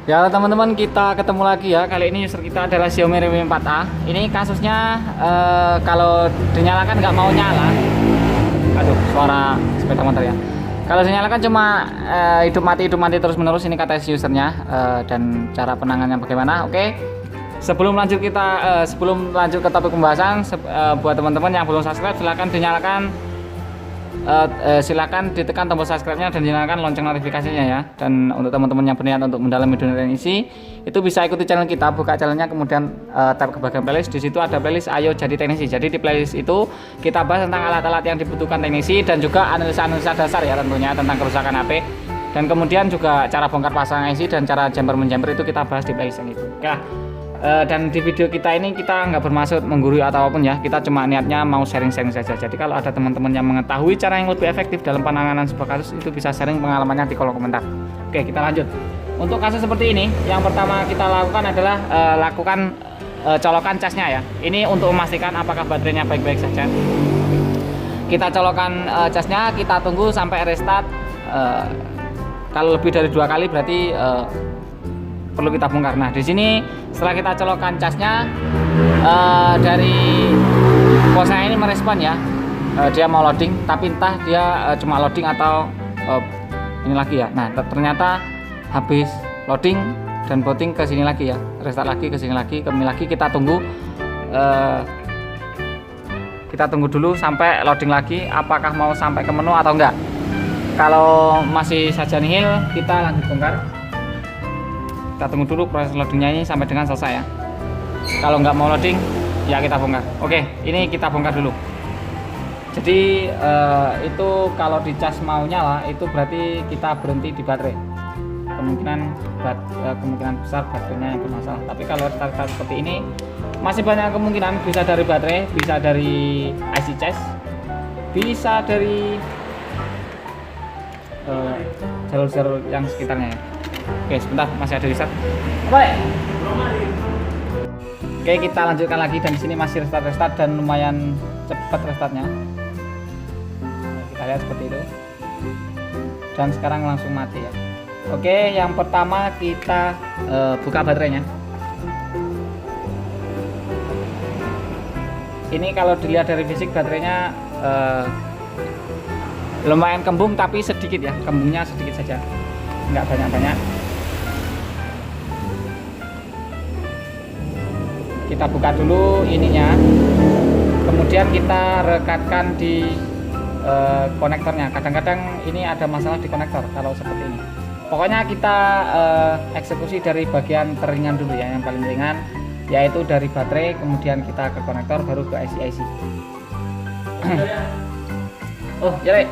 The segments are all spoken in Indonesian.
Ya teman-teman, kita ketemu lagi ya. Kali ini user kita adalah Xiaomi Redmi 4A. Ini kasusnya kalau dinyalakan nggak mau nyala. Aduh, suara sepeda motor ya. Kalau dinyalakan cuma hidup mati terus menerus. Ini kata usernya. Dan cara penanganannya bagaimana? Oke. Sebelum lanjut ke topik pembahasan, buat teman-teman yang belum subscribe, silahkan dinyalakan. Silakan ditekan tombol subscribe-nya dan nyalakan lonceng notifikasinya ya. Dan untuk teman-teman yang berniat untuk mendalami dunia teknisi, itu bisa ikuti channel kita, buka channelnya, kemudian tab ke bagian playlist. Di situ ada playlist Ayo Jadi Teknisi. Jadi di playlist itu kita bahas tentang alat-alat yang dibutuhkan teknisi dan juga analisa-analisa dasar ya, tentunya tentang kerusakan HP. Dan kemudian juga cara bongkar pasang IC dan cara jumper-menjumper itu kita bahas di playlist yang itu. Oke. Dan di video kita ini kita nggak bermaksud menggurui atau apapun ya, kita cuma niatnya mau sharing-sharing saja. Jadi kalau ada teman-teman yang mengetahui cara yang lebih efektif dalam penanganan sebuah kasus, itu bisa sharing pengalamannya di kolom komentar. Oke, kita lanjut. Untuk kasus seperti ini, yang pertama kita lakukan adalah lakukan colokan casnya ya. Ini untuk memastikan apakah baterainya baik-baik saja. Kita colokan casnya, kita tunggu sampai restart. Kalau lebih dari 2 kali berarti perlu kita bongkar. Nah, di sini setelah kita colokan casnya, dari ponsel ini merespon ya, dia mau loading, tapi entah dia cuma loading atau ini lagi ya. Nah, ternyata habis loading dan booting ke sini lagi ya, restart lagi ke sini lagi, kita tunggu. Kita tunggu dulu sampai loading lagi, apakah mau sampai ke menu atau enggak. Kalau masih saja nihil, kita lanjut bongkar. Kita tunggu dulu proses loadingnya ini sampai dengan selesai ya. Kalau nggak mau loading ya kita bongkar. Oke, ini kita bongkar dulu. Jadi itu kalau dicas mau nyala itu berarti kita berhenti di baterai. Kemungkinan besar baterainya yang bermasalah. Tapi kalau start seperti ini masih banyak kemungkinan, bisa dari baterai, bisa dari IC cas, bisa dari jalur-jalur yang sekitarnya ya. Oke, sebentar, masih ada reset. Oke, kita lanjutkan lagi, dan di sini masih restart dan lumayan cepat restartnya. Kita lihat seperti itu. Dan sekarang langsung mati ya. Oke, yang pertama kita buka baterainya. Ini kalau dilihat dari fisik baterainya lumayan kembung, tapi sedikit ya, kembungnya sedikit saja, nggak banyak-banyak. Kita buka dulu ininya, kemudian kita rekatkan di konektornya. Kadang-kadang ini ada masalah di konektor kalau seperti ini. Pokoknya kita eksekusi dari bagian teringan dulu ya, yang paling ringan, yaitu dari baterai, kemudian kita ke konektor, baru ke IC. Oh ya.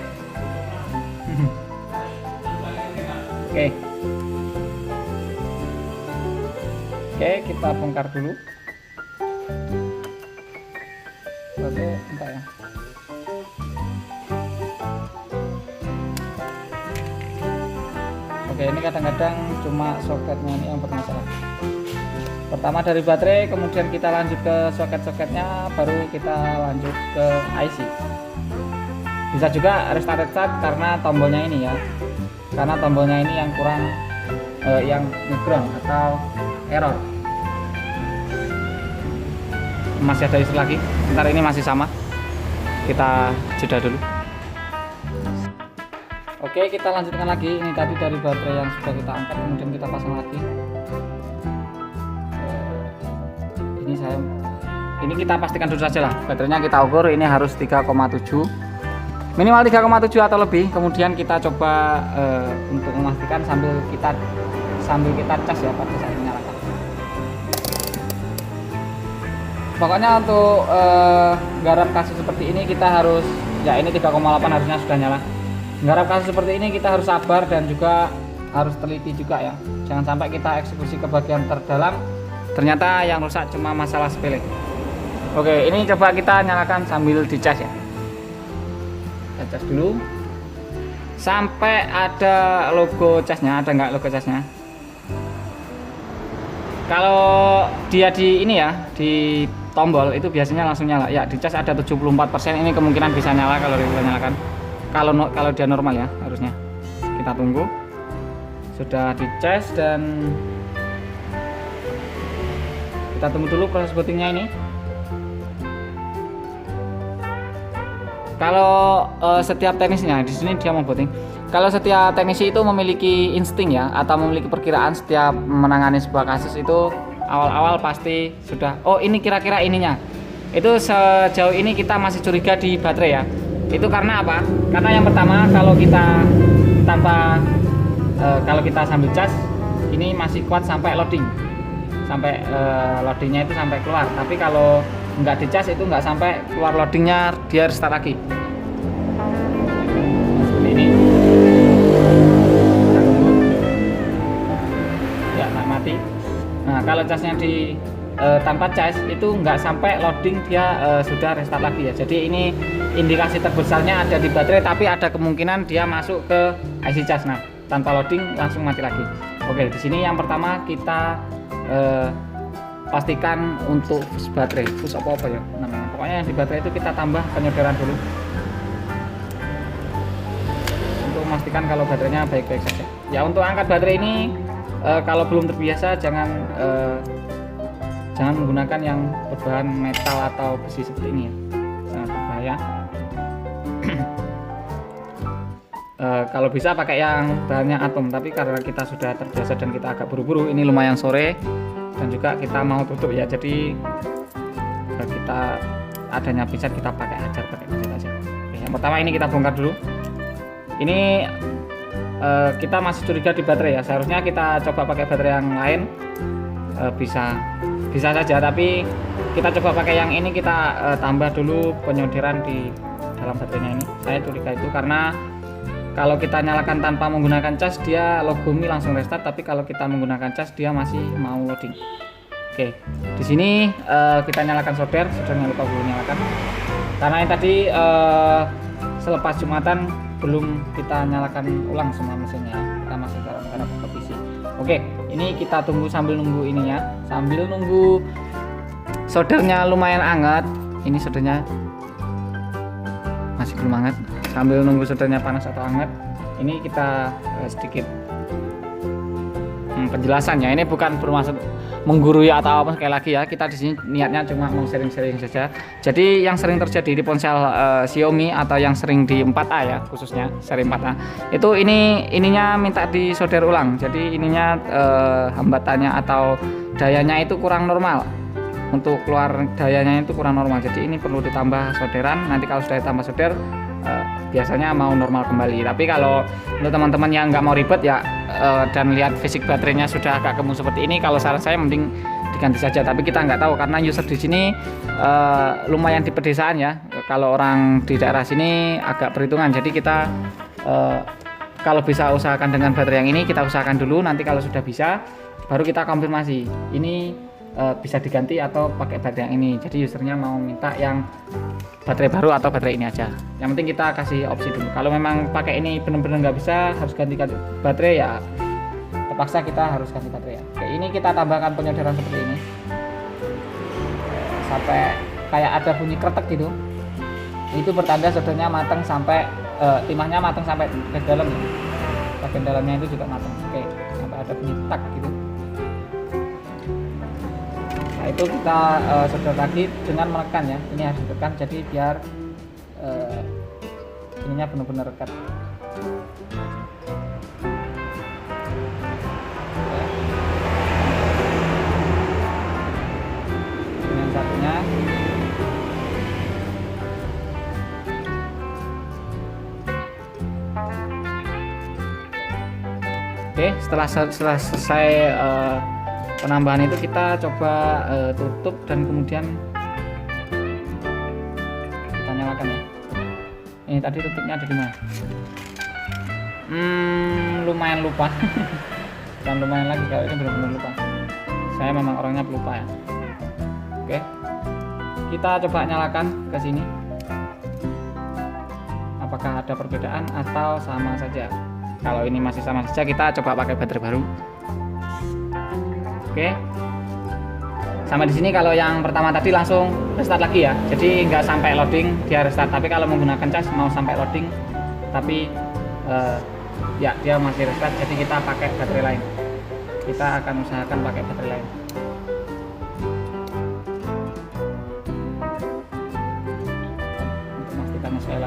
Oke, kita bongkar dulu. Oke, entah ya. Oke, ini kadang-kadang cuma soketnya ini yang bermasalah. Pertama dari baterai, kemudian kita lanjut ke soket-soketnya, baru kita lanjut ke IC. Bisa juga restart karena tombolnya ini ya, karena tombolnya ini yang kurang yang ngeground atau error. Masih ada isu lagi, ntar ini masih sama, kita jeda dulu. Oke, kita lanjutkan lagi. Ini tadi dari baterai yang sudah kita angkat, kemudian kita pasang lagi. Ini kita pastikan dulu saja lah, baterainya kita ukur ini harus 3,7, minimal 3,7 atau lebih. Kemudian kita coba untuk memastikan sambil kita cas ya pada saat menyalakan. Pokoknya untuk garap kasus seperti ini kita harus, ya ini 3,8 harusnya sudah nyala. Garap kasus seperti ini kita harus sabar dan juga harus teliti juga ya. Jangan sampai kita eksekusi ke bagian terdalam, ternyata yang rusak cuma masalah sepele. Oke, ini coba kita nyalakan sambil dicas ya. Kita cas dulu sampai ada logo casnya. Ada nggak logo casnya? Kalau dia di ini ya, di tombol itu biasanya langsung nyala ya. Di cas ada 74%, ini kemungkinan bisa nyala kalau kita nyalakan. Kalau dia normal ya, harusnya. Kita tunggu. Sudah dicas dan Kita tunggu dulu proses bootingnya ini. Kalau setiap teknisnya di sini dia mau booting. Kalau setiap teknisi itu memiliki insting ya, atau memiliki perkiraan setiap menangani sebuah kasus itu awal-awal pasti sudah. Oh ini kira-kira ininya. Itu sejauh ini kita masih curiga di baterai ya. Itu karena apa? Karena yang pertama kalau kita kalau kita sambil cas ini masih kuat sampai loading, sampai loadingnya itu sampai keluar. Tapi kalau nggak dicas itu nggak sampai keluar loadingnya, dia restart lagi. Seperti ini. Kita tunggu. Ya nggak mati. Nah kalau casnya di tanpa cas itu nggak sampai loading, dia sudah restart lagi ya. Jadi ini indikasi terbesarnya ada di baterai, tapi ada kemungkinan dia masuk ke IC cas. Nah tanpa loading langsung mati lagi. Oke, di sini yang pertama kita pastikan untuk fuse baterai, fuse apa ya namanya. Pokoknya yang di baterai itu kita tambah penyodoran dulu untuk memastikan kalau baterainya baik-baik saja. Ya untuk angkat baterai ini kalau belum terbiasa jangan menggunakan yang berbahan metal atau besi seperti ini ya, sangat berbahaya. Kalau bisa pakai yang bahannya atom, tapi karena kita sudah terbiasa dan kita agak buru-buru, ini lumayan sore dan juga kita mau tutup ya, jadi kita adanya pinset kita pakai pinset aja. Oke, yang pertama ini kita bongkar dulu. Ini kita masih curiga di baterai ya, seharusnya kita coba pakai baterai yang lain. Bisa saja, tapi kita coba pakai yang ini. Kita tambah dulu penyodiran di dalam baterainya ini. Saya curiga itu karena kalau kita nyalakan tanpa menggunakan cas dia logo Mi langsung restart, tapi kalau kita menggunakan cas dia masih mau loading. Oke, di sini kita nyalakan soldernya lupa belum nyalakan karena yang tadi selepas Jumatan belum kita nyalakan ulang semua mesinnya, kita masih dalam tahap revisi. Oke, ini kita tunggu sambil nunggu ininya, sambil nunggu soldernya lumayan hangat. Ini soldernya masih belum hangat. Sambil nunggu soldernya panas atau hangat, ini kita sedikit penjelasannya. Ini bukan bermaksud menggurui atau apa, sekali lagi ya, kita di sini niatnya cuma mau sharing-sharing saja. Jadi yang sering terjadi di ponsel Xiaomi atau yang sering di 4A ya, khususnya seri 4A, itu ininya minta disolder ulang. Jadi ininya hambatannya atau dayanya itu kurang normal. Untuk keluar dayanya itu kurang normal. Jadi ini perlu ditambah solderan. Nanti kalau sudah ditambah solder biasanya mau normal kembali. Tapi kalau untuk teman-teman yang nggak mau ribet ya dan lihat fisik baterainya sudah agak gemuk seperti ini, kalau saran saya mending diganti saja. Tapi kita nggak tahu karena user di sini lumayan di pedesaan ya. Kalau orang di daerah sini agak perhitungan. Jadi kita kalau bisa usahakan dengan baterai yang ini, kita usahakan dulu. Nanti kalau sudah bisa baru kita konfirmasi ini bisa diganti atau pakai baterai yang ini. Jadi usernya mau minta yang baterai baru atau baterai ini aja. Yang penting kita kasih opsi dulu. Kalau memang pakai ini benar-benar nggak bisa, harus ganti baterai ya, terpaksa kita harus ganti baterai ya. Oke, ini kita tambahkan penyodoran seperti ini sampai kayak ada bunyi kretek gitu. Itu pertanda soldernya matang sampai timahnya matang sampai ke dalam. Bagian dalamnya itu juga matang. Oke, sampai ada bunyi tak gitu. Nah, itu kita solder lagi dengan menekan ya. Ini harus ditekan jadi biar ininya benar-benar rekat. Ini yang satunya. Oke, setelah selesai penambahan itu kita coba tutup dan kemudian kita nyalakan ya. Ini tadi tutupnya ada di mana? Lumayan lupa. Dan lumayan lagi, kalau ini benar-benar lupa. Saya memang orangnya pelupa ya. Oke, kita coba nyalakan ke sini. Apakah ada perbedaan atau sama saja? Kalau ini masih sama saja, kita coba pakai baterai baru. Oke, sama di sini kalau yang pertama tadi langsung restart lagi ya, jadi nggak sampai loading dia restart. Tapi kalau menggunakan cas mau sampai loading, tapi ya dia masih restart. Jadi kita pakai baterai lain. Kita akan usahakan pakai baterai lain.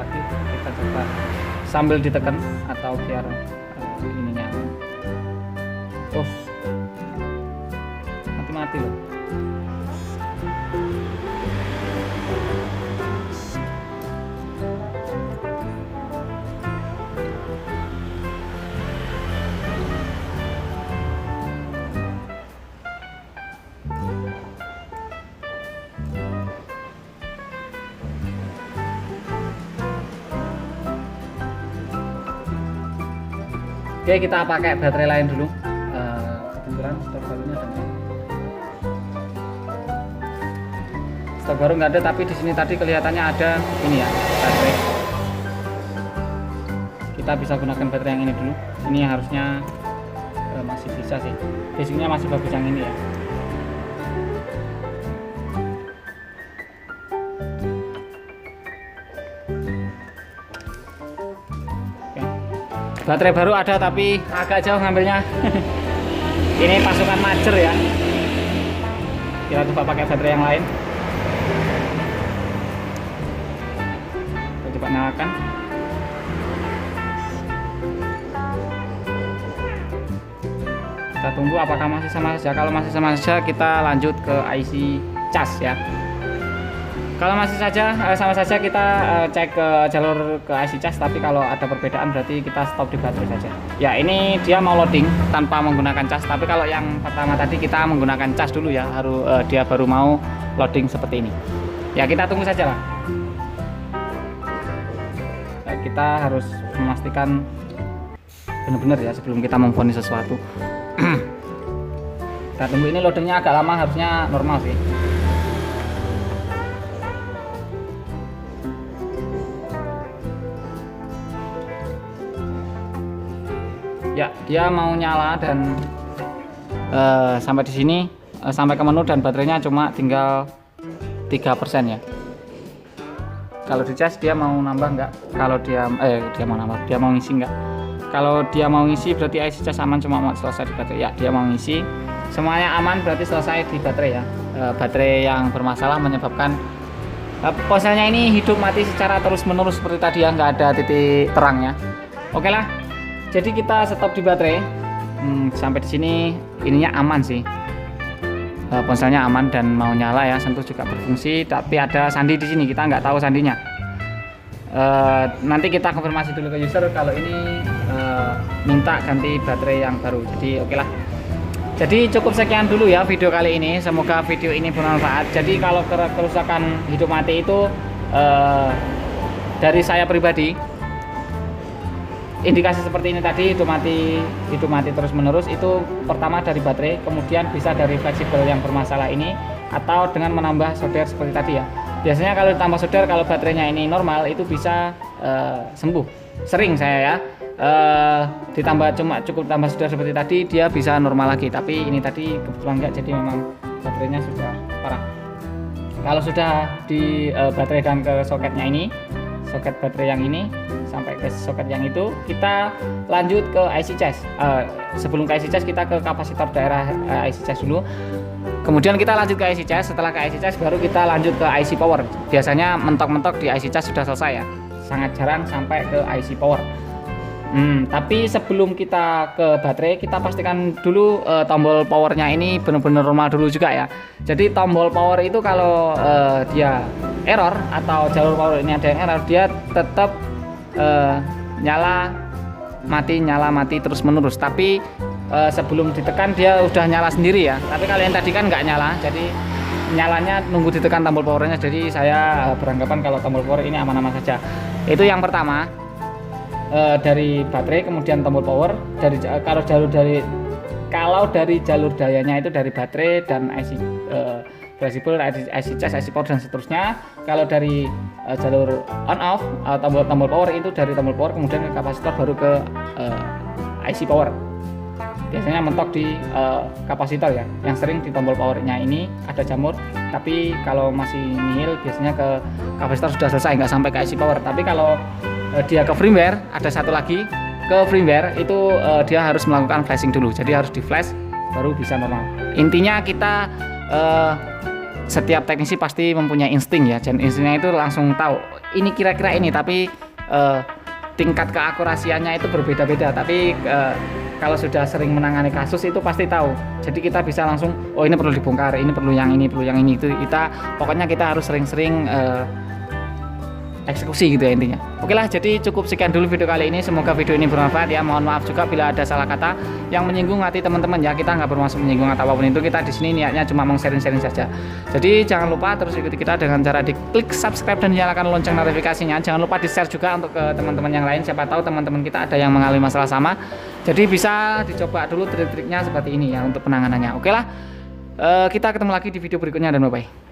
lagi, kita coba sambil ditekan atau biar ininya mati loh. Oke, kita pakai baterai lain dulu. Kebetulan stok barunya ada. Stok baru nggak ada, tapi di sini tadi kelihatannya ada ini ya, baterai. Kita bisa gunakan baterai yang ini dulu. Ini harusnya masih bisa sih. Fisiknya masih bagus yang ini ya. Baterai baru ada tapi agak jauh ngambilnya. Ini pasukan majer ya. Kita coba pakai baterai yang lain. Kita coba nyalakan. Kita tunggu apakah masih sama saja. Kalau masih sama saja kita lanjut ke IC cas ya. Kalau masih sama saja kita cek ke jalur ke IC cas, tapi kalau ada perbedaan berarti kita stop di baterai saja. Ya, ini dia mau loading tanpa menggunakan cas, tapi kalau yang pertama tadi kita menggunakan cas dulu ya, dia baru mau loading seperti ini. Ya, kita tunggu saja lah. Kita harus memastikan benar-benar ya sebelum kita memvonis sesuatu. Kita tunggu, ini loadingnya agak lama, harusnya normal sih. Ya, dia mau nyala dan sampai di sini sampai ke menu dan baterainya cuma tinggal 3% ya. Kalau di cas dia mau nambah enggak? Kalau dia mau nambah, dia mau ngisi enggak? Kalau dia mau ngisi berarti IC cas aman, cuma mau selesai di baterai. Ya, dia mau ngisi. Semuanya aman berarti selesai di baterai ya. Baterai yang bermasalah menyebabkan ponselnya ini hidup mati secara terus-menerus seperti tadi ya, nggak ada titik terangnya. Oke lah. Jadi kita stop di baterai. Sampai di sini ininya aman sih. Ponselnya aman dan mau nyala ya, sentuh juga berfungsi. Tapi ada sandi di sini, kita nggak tahu sandinya. Nanti kita konfirmasi dulu ke user kalau ini minta ganti baterai yang baru. Jadi oke lah. Jadi cukup sekian dulu ya video kali ini. Semoga video ini bermanfaat. Jadi kalau kerusakan hidup mati itu dari saya pribadi, indikasi seperti ini tadi hidup mati terus menerus itu pertama dari baterai, kemudian bisa dari fleksibel yang bermasalah ini, atau dengan menambah solder seperti tadi ya. Biasanya kalau ditambah solder, kalau baterainya ini normal itu bisa sembuh. Sering saya ya cukup tambah solder seperti tadi dia bisa normal lagi, tapi ini tadi kebetulan enggak, jadi memang baterainya sudah parah. Kalau sudah di baterai dan ke soketnya ini, soket baterai yang ini sampai ke soket yang itu, kita lanjut ke IC cas. Sebelum ke IC cas kita ke kapasitor daerah IC cas dulu, kemudian kita lanjut ke IC cas. Setelah ke IC cas baru kita lanjut ke IC power. Biasanya mentok-mentok di IC cas sudah selesai ya, sangat jarang sampai ke IC power. Tapi sebelum kita ke baterai, kita pastikan dulu tombol powernya ini benar-benar normal dulu juga ya. Jadi tombol power itu kalau dia error atau jalur power ini ada yang error, dia tetap nyala mati terus menerus. Tapi sebelum ditekan dia udah nyala sendiri ya. Tapi kalau yang tadi kan nggak nyala, jadi nyalanya nunggu ditekan tombol powernya. Jadi saya beranggapan kalau tombol power ini aman-aman saja. Itu yang pertama. Dari baterai, kemudian tombol power. Kalau dari jalur dayanya itu dari baterai dan IC fleksibel, IC cas, IC power dan seterusnya. Kalau dari jalur on off tombol power itu dari tombol power kemudian ke kapasitor baru ke IC power. Biasanya mentok di kapasitor ya, yang sering di tombol powernya ini ada jamur. Tapi kalau masih nihil biasanya ke kapasitor sudah selesai, nggak sampai ke IC power. Tapi kalau dia ke firmware, ada satu lagi ke firmware itu dia harus melakukan flashing dulu, jadi harus di flash baru bisa normal. Intinya kita setiap teknisi pasti mempunyai insting ya, dan instingnya itu langsung tahu ini kira-kira ini, tapi tingkat keakurasiannya itu berbeda-beda. Tapi kalau sudah sering menangani kasus itu pasti tahu. Jadi kita bisa langsung, oh ini perlu dibongkar, ini perlu yang ini, perlu yang ini. Itu pokoknya kita harus sering-sering eksekusi gitu ya intinya. Oke lah, jadi cukup sekian dulu video kali ini. Semoga video ini bermanfaat ya. Mohon maaf juga bila ada salah kata yang menyinggung hati teman-teman ya. Kita nggak bermaksud menyinggung atau apapun itu. Kita di sini niatnya cuma mau sharing-sharing saja. Jadi jangan lupa terus ikuti kita dengan cara diklik subscribe dan nyalakan lonceng notifikasinya. Jangan lupa di-share juga untuk ke teman-teman yang lain. Siapa tahu teman-teman kita ada yang mengalami masalah sama. Jadi bisa dicoba dulu trik-triknya seperti ini ya untuk penanganannya. Oke lah, kita ketemu lagi di video berikutnya dan bye-bye.